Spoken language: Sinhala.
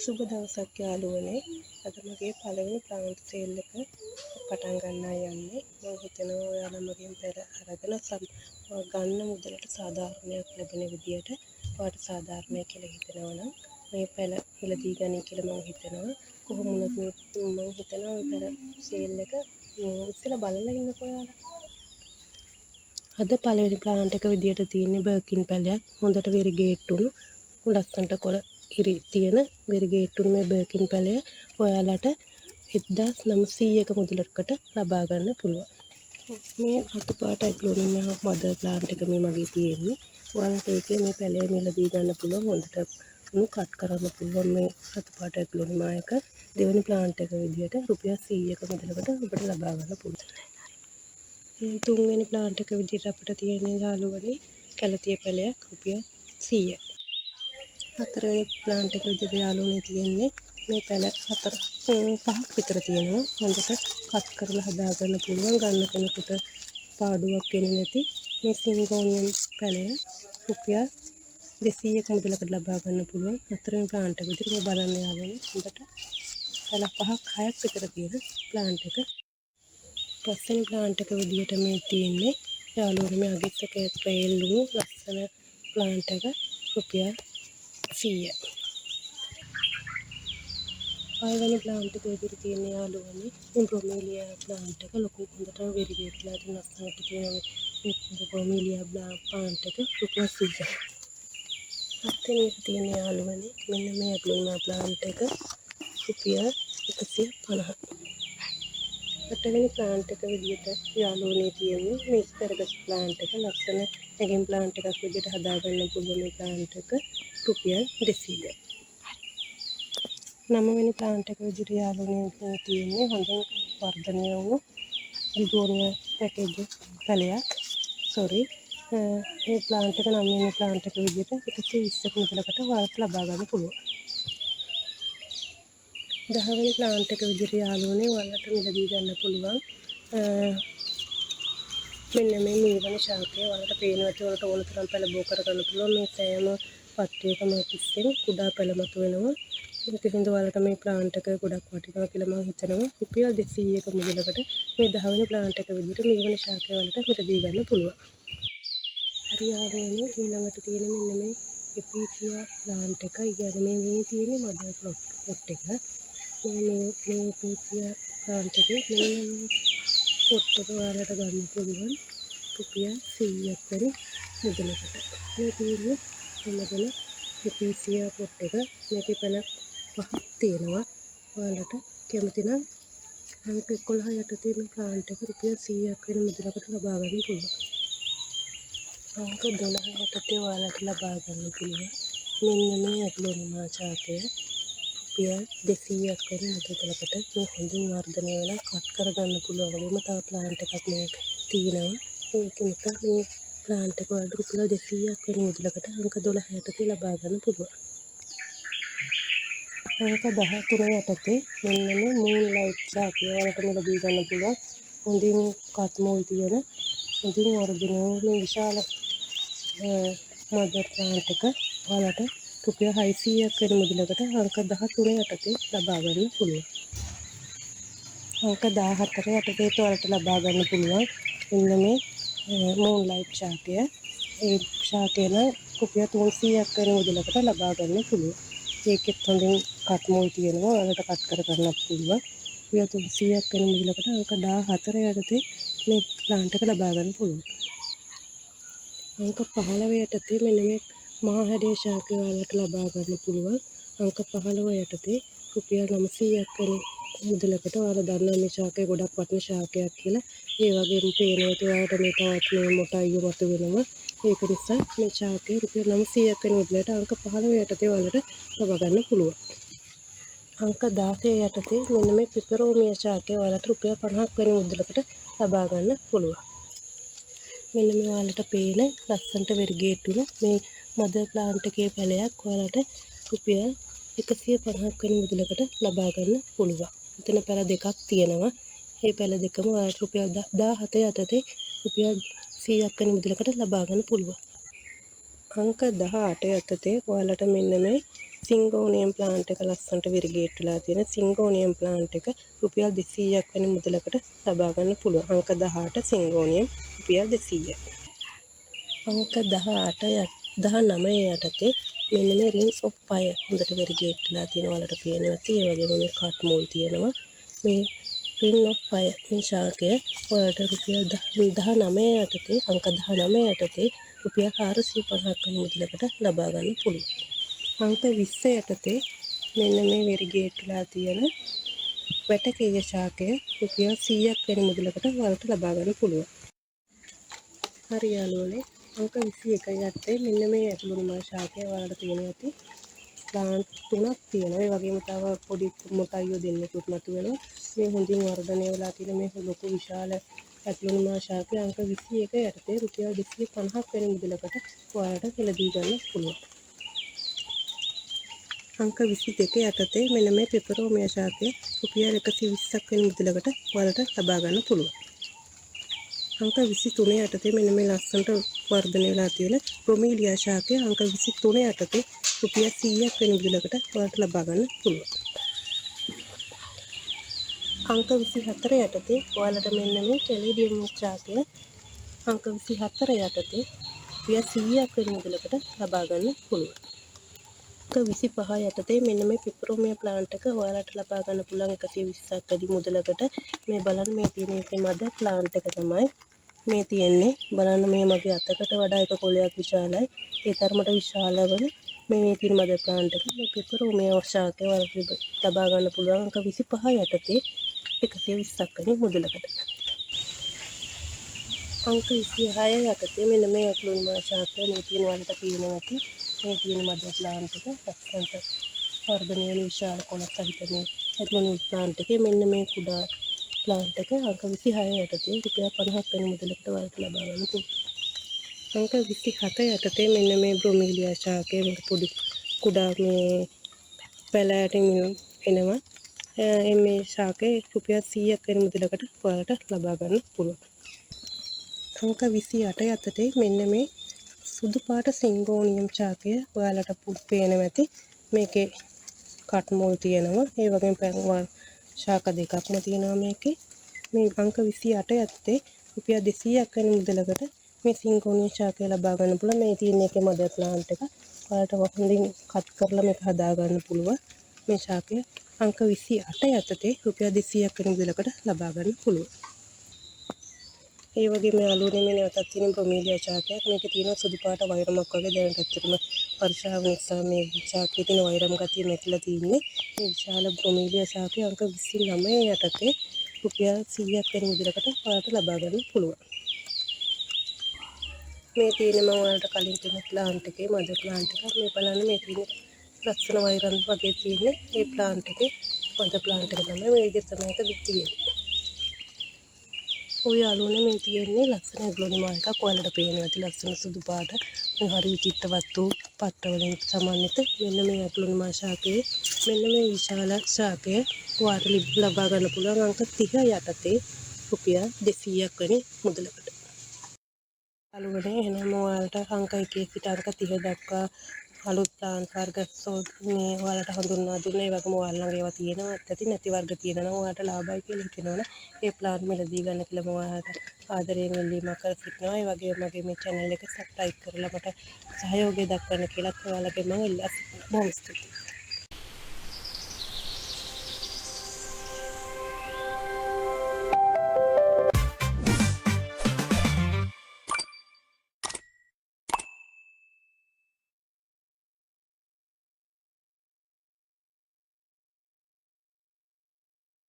සුබ දවසක් යාළුවනේ. අද මගේ පළවෙනි ප්ලාන්ට් සේල් එක පටන් ගන්නයි යන්නේ. මම හිතනවා ඔයාලා මගෙන් පෙර අරගෙන ගන්න මුදලට සාධාරණයක් ලැබෙන විදියට ඔයාලට සාධාරණයි කියලා හිතනවා නම් මේ පැල මිලදී ගනී කියලා මම හිතනවා. කොහොම වුණත් මම හිතනවා මේ පැල සේල් එක ඉස්සෙල්ලා බලලා ඉන්නකෝ ඔයාලා. අද පළවෙනි ප්ලාන්ට් එක විදියට තියෙන්නේ බර්කින් පැලයක්. හොඳට වෙරිගේට්ටුණු ලස්සනට කොළ ඉරි තියෙන වෙරිගේට්ටුණු මේ බර්කින් පැලය ඔයාලට 1900ක මුදලකට ලබා ගන්න පුළුවන්. මේ රතු පාට ඇග්ලෝනිමා මදර් ප්ලාන්ට් එක මේ මගේ තියෙන්නේ. ඔයාලට ඒකේ මේ පැලය මිලදී ගන්න පුළුවන්. හොඳට කට් කරන්න පුළුවන් මේ රතු පාට ඇග්ලෝනිමා එක. දෙවෙනි ප්ලාන්ට් එක විදියට රුපියල් 100ක මුදලකට ඔබට ලබා ගන්න පුළුවන්. තුන්වෙනි ප්ලාන්ට් එක විදිහට අපිට තියෙන යාළුවනේ කැලතිය පැලයක් රුපියල් 100. හතරවෙනි ප්ලාන්ට් එක විදිහට යාළුවනේ තියෙන්නේ මේ පැල පහක් විතර තියෙනවා. හොඳට කට් කරලා හදා ගන්න පුළුවන්. ගන්න කෙනෙකුට පාඩුවක් වෙන්නේ නැති මේ සිංගෝනියම් පැලය රුපියල් 200ක මුදලකට ලබා ගන්න පුළුවන්. හතරවෙනි ප්ලාන්ට් එක විදිහට මේ බලන්න යාළුවනේ හොඳට පැල පහක් හයක් විතර තියෙන ප්ලාන්ට් එක. පස්වෙනි ප්ලාන්ට් එක විදිහට මේ තියෙන්නේ යාළුවනේ මේ අගිස්සක ට්‍රේල්ලු ලස්සන ප්ලාන්ට් එක රුපියල් 100. පළවෙනි ප්ලාන්ට් එක විදිහට තියෙන යාළුවනේ මේ බ්‍රොමීලියා ප්ලාන්ට් එක ලොකු හොඳට වෙරිගේට්ලා තියෙන ලස්සනට තියෙන මේ බ්‍රොමීලියා ප්ලාන්ට් එක රුපියල් 100. හත්වෙනි එක තියෙන යාළුවනේ මෙන්න මේ ඇග්ලෝනිමා ප්ලාන්ට් එක රුපියල් 150. අටවෙනි ප්ලාන්ට් එක විදිහට යාළුවනේ තියෙන්නේ මේ ස්පැරගස් ප්ලාන්ට් එක ලස්සන නැගින් ප්ලාන්ට් එකක් විදිහට හදාගන්න පුළුවන් මේ ප්ලාන්ට් එක රුපියල් 200. නවවෙනි ප්ලාන්ට් එක විදිහට යාළුවනේ තියෙන්නේ හොඳින් වර්ධනය වුණු බිගෝනියා පැකේජ් පැලයක්. මේ ප්ලාන්ට් එක නවවෙනි ප්ලාන්ට් එක විදිහට 120ක මුදලකට ඔයාලට ලබා ගන්න පුළුවන්. 10වෙනි ප්ලාන්ට් එක විදිහට යාළුවනේ ඔයාලට මිලදී ගන්න පුළුවන්. මෙන්න මේ නීවන ශාකය ඔයාලට පේනවා ඇති ඔයාලට ඕන තරම් පැල බෝ කරගන්න පුළුවන්. මේ සෑම පත්‍රයකම පිස්සෙන් කුඩා පැල මතුවෙනවා. ඒක හින්දා ඔයාලට මේ ප්ලාන්ට් එක ගොඩක් වටිනවා කියලා මම හිතනවා. රුපියල් 200ක මුදලකට මේ 10වෙනි ප්ලාන්ට් එක විදිහට නීවන ශාකය ඔයාලට මිලදී ගන්න පුළුවන්. හරි යාළුවනේ ඊළඟට තියෙන මෙන්න මේ එපීසියා ප්ලාන්ට් එක. ඉතින් මේ තියෙන්නේ මදර් ප්ලොට් එක. මේ එපීසියා ප්ලාන්ට් එකේ මෙන්න පොට් එක ඔයාලට ගන්න පුළුවන් රුපියල් 100ක් වැනි මුදලකට. මේ තියෙන්නේ මෙන්න එපීසියා පොට් එක. මේකේ පැල පහක් තියෙනවා. ඔයාලට කැමති නම් අංක 11 යටතේ මේ ප්ලාන්ට් එක රුපියල් 100ක් වෙන මුදලකට ලබා ගන්න පුළුවන්. අංක 12 යටතේ ඔයාලට ලබා ගන්න පුළුවන් මෙන්න මේ ඇග්ලෝනිමා ශාකය රුපියල් 200ක් වෙන මුදලකට මේ හොඳින් වර්ධනය වෙලා කට් කරගන්න පුළුවන්. වගේම තව ප්ලාන්ට් එකක් මේ තියෙනවා. ඒක නිසා මේ ප්ලාන්ට් එක වලට රුපියල් 200ක් වෙන මුදලකට අංක 12 යටතේ ලබා ගන්න පුළුවන්. අංක 13 යටතේ මෙන්න මේ මූන්ලයිට් ශාකය වලට මිලදී ගන්න පුළුවන්. හොඳින් කට් මෝල් තියෙන හොඳින් වර්ධනය වුණු විශාල මදර් ප්ලාන්ට් එක ඔයාලට රුපියල් 600ක් වෙන මුදලකට අංක 13 යටතේ ලබා ගන්න පුළුවන්. අංක 14 යටතේ ඔයාලට ලබා ගන්න පුළුවන් මෙන්න මේ මූන්ලයිට් ශාකය. ඒ ශාකය නම් රුපියල් 300ක් වෙන මුදලකට ලබා ගන්න පුළුවන්. ඒකෙත් හොඳින් කට් මෝල් තියෙනවා. ඔයාලට කට් කර ගන්නත් පුළුවන්. රුපියල් 300ක් වෙන මුදලකට අංක 14 යටතේ මේ ප්ලාන්ට් එක ලබා ගන්න පුළුවන්. අංක 15 යටතේ මෙන්න මේ මහා හැඩේ ශාකය ඔයාලට ලබා ගන්න පුළුවන්. අංක 15 යටතේ රුපියල් 900ක් වෙන මුදලකට ඔයාලා දන්නා මේ ශාකය ගොඩක් වටින ශාකයක් කියලා. ඒ වගේම පේනවා ඔයාලට මේ තවත් මේ මොටයිය මත වෙනවා. ඒක නිසා මේ ශාකය රුපියල් 900ක් වෙන මුදලට අංක 15 යටතේ ඔයාලට ලබා ගන්න පුළුවන්. අංක 16 යටතේ මෙන්න මේ පිපරෝමියා ශාකය ඔයාලට රුපියල් 50ක් වෙන මුදලකට ලබා ගන්න පුළුවන්. මෙන්න මේ ඔයාලට පේන ලස්සනට වෙරිගේට්ටුණු මේ මදර් ප්ලාන්ට් එකේ පැලයක් ඔයාලට රුපියල් 150ක් වෙන මුදලකට ලබා ගන්න පුළුවන්. මෙතන පැල දෙකක් තියෙනවා. මේ පැල දෙකම ඔයාලට රුපියල් 17 යටතේ රුපියල් 100ක් වෙන මුදලකට ලබා ගන්න පුළුවන්. අංක 18 යටතේ ඔයාලට මෙන්න මේ සිංගෝනියම් ප්ලාන්ට් එක ලස්සනට විරිගේට් වෙලා තියෙන සිංගෝනියම් ප්ලාන්ට් එක රුපියල් 200ක් වෙන මුදලකට ලබා ගන්න පුළුවන්. අංක 18 සිංගෝනියම් රුපියල් 200යි. අංක 19 යටතේ මෙන්න මේ රින්ග්ස් ඔෆ් ෆයර් හොඳට වෙරිගේට් වෙලා තියෙන වලට පේනවා. ඒ වගේම මේ කට් මුල් තියෙනවා. මේ රින් ඔෆ් ෆයර් මේ ශාකය ඔයාලට රුපියල් 19 යටතේ අංක 19 යටතේ රුපියල් 450ක් වෙන මුදලකට ලබා ගන්න පුළුවන්. අංක 20 යටතේ මෙන්න මේ වෙරිගේට් වෙලා තියෙන වැටකේය ශාකය රුපියල් 100ක් වෙන මුදලකට ඔයාලට ලබා ගන්න පුළුවන්. හරි යාළුවනේ, අංක 21 යටතේ මෙන්න මේ ඇතුළුණු මල් ශාකය ඔයාලට තියෙන ඇති ප්ලාන්ට් 3ක් තියෙනවා. ඒ වගේම තව පොඩි මොටයියෝ දෙන්නෙකුත් මතුවෙනවා. මේ හොඳින් වර්ධනය වෙලා තියෙන මේ ලොකු විශාල ඇතුළුණු මල් ශාකය අංක 21 යටතේ රුපියල් 250ක් වෙන මුදලකට ඔයාලට මිලදී ගන්න පුළුවන්. අංක 22 යටතේ මෙන්න මේ පෙපරෝමියා ශාකය රුපියල් 120ක් වෙන මුදලකට ඔයාලට ලබා ගන්න පුළුවන්. අංක 23 යටතේ මෙන්න මේ ලස්සනට වර්ධනය වෙලා තියෙන බ්‍රොමීලියා ශාකය අංක 23 යටතේ රුපියල් 100ක් වෙන මුදලකට ඔයාලට ලබා ගන්න පුළුවන්. අංක 24 යටතේ ඔයාලට මෙන්න මේ කැලේඩියම් ශාකය අංක 24 යටතේ රුපියල් 100ක් වෙන මුදලකට ලබා ගන්න පුළුවන්. අංක 25 යටතේ මෙන්න මේ පෙපරෝමියා ප්ලාන්ට් එක ඔයාලට ලබා ගන්න පුළුවන් 120ක් වැඩි මුදලකට. මේ බලන්න මේ තියෙන එකේ මැද ප්ලාන්ට් එක තමයි මේ තියෙන්නේ. බලන්න මේ මගේ අතකට වඩා එක කොළයක් විශාලයි. ඒ තරමට විශාල වන මේ තියෙන මැද ප්ලාන්ට් එක මේ පෙපරෝමියා ශාකය ඔයාලට ලබා ගන්න පුළුවන් අංක 25 යටතේ 120ක් වැඩි මුදලකට. අංක 26 යටතේ මෙන්න මේ ඇතුළුණු මල් ශාකය මේ තියෙන වලට පේනවා ඇති. මේ තියෙන මැද ප්ලාන්ට් එක ලස්සනට වර්ධනය වෙන විශාල කොළක් සහිත මේ ඇතුළුණු ප්ලාන්ට් එකේ මෙන්න මේ කුඩා ප්ලාන්ට් එක අංක 26 යටතේ රුපියල් 50ක් වෙන මුදලකට ඔයාලට ලබා ගන්න පුළුවන්. අංක 27 යටතේ මෙන්න මේ බ්‍රොමීලියා ශාකය මේ පොඩි කුඩා මේ පැලෑට එනවා. මේ ශාකය රුපියල් 100ක් වෙන මුදලකට ඔයාලට ලබා ගන්න පුළුවන්. අංක 28 යටතේ මෙන්න මේ සුදු පාට සිංගෝනියම් ශාකය ඔයාලට පේනවා ඇති. මේකේ කට් මුල් තියෙනවා. ඒ වගේම ශාක දෙකක්ම තියෙනවා මේකේ. මේ අංක 28 යටතේ රුපියල් 200ක් වෙන මුදලකට මේ සිංගෝනියම් ශාකය ලබා ගන්න පුළුවන්. මේ තියෙන එකේ මදර් ප්ලාන්ට් එක. ඔයාලට හොඳින් කට් කරලා මේක හදා ගන්න පුළුවන්. මේ ශාකය අංක 28 යටතේ රුපියල් 200ක් වෙන මුදලකට ලබා ගන්න පුළුවන්. ඒ වගේම යාළුවනේ මේ නැවතත් තියෙන බ්‍රොමීලියා ශාකයක්. මේකේ තියෙන සුදු පාට වෛරමක් වගේ දැනට ඇත්තටම වර්ෂාව නිසා මේ ශාකයේ තියෙන වෛරම ගතිය මෙట్లా තියෙන්නේ. මේ විශාල බ්‍රොමීලියා ශාකය අංක 29 යටතේ රුපියල් 100ක් වෙන මුදලකට ඔයාලට ලබා ගන්න පුළුවන්. මේ තියෙන මම ඔයාලට කලින් තියෙන ප්ලාන්ට් එකේ මදර් ප්ලාන්ට් එක. මේ බලන්න මේ තියෙන ලස්සන වෛරම් වගේ තියෙන්නේ. මේ ප්ලාන්ට් එකේ මදර් ප්ලාන්ට් එක තමයි මේ විදිහට තමයි ඒක තියෙන්නේ. ඔය යාළුවනේ මේ තියෙන්නේ ලස්සන ඇතුළුණු මල් එකක්. ඔයාලට පේනවා ඇති ලස්සන සුදු පාට මේ හරි විචිත්‍රවත් වූ පට්ට වලින් සමන්විත මෙන්න මේ ඇතුළුණු මල් ශාකයේ මෙන්න මේ විශාල ශාකය ඔයාලට ලබා ගන්න පුළුවන් අංක 30 යටතේ රුපියල් 200ක් වෙන මුදලකට. යාළුවනේ එහෙනම් ඔයාලට අංක 1 සිට අංක 30 දක්වා අලුත් ප්ලාන්ට් වර්ග මේ ඔයාලට හඳුන්වා දුන්නා. ඒ වගේම ඔයාලගේ ඒවා තියෙනවා ඇති නැති වර්ග තියෙනවා නම් ඔයාලට ලාභයි කියලා හිතෙනවනේ ඒ ප්ලාන්ට් මිලදී ගන්න කියලා මම ඔයාලට ආදරයෙන් ඉල්ලීමක් කර සිටිනවා. ඒ වගේම මගේ මේ channel එක subscribe කරලා මට සහයෝගය දක්වන්න කියලා ඔයාලගේ මම ඉල්ලා සිටිනවා. බොහොම ස්තුතියි.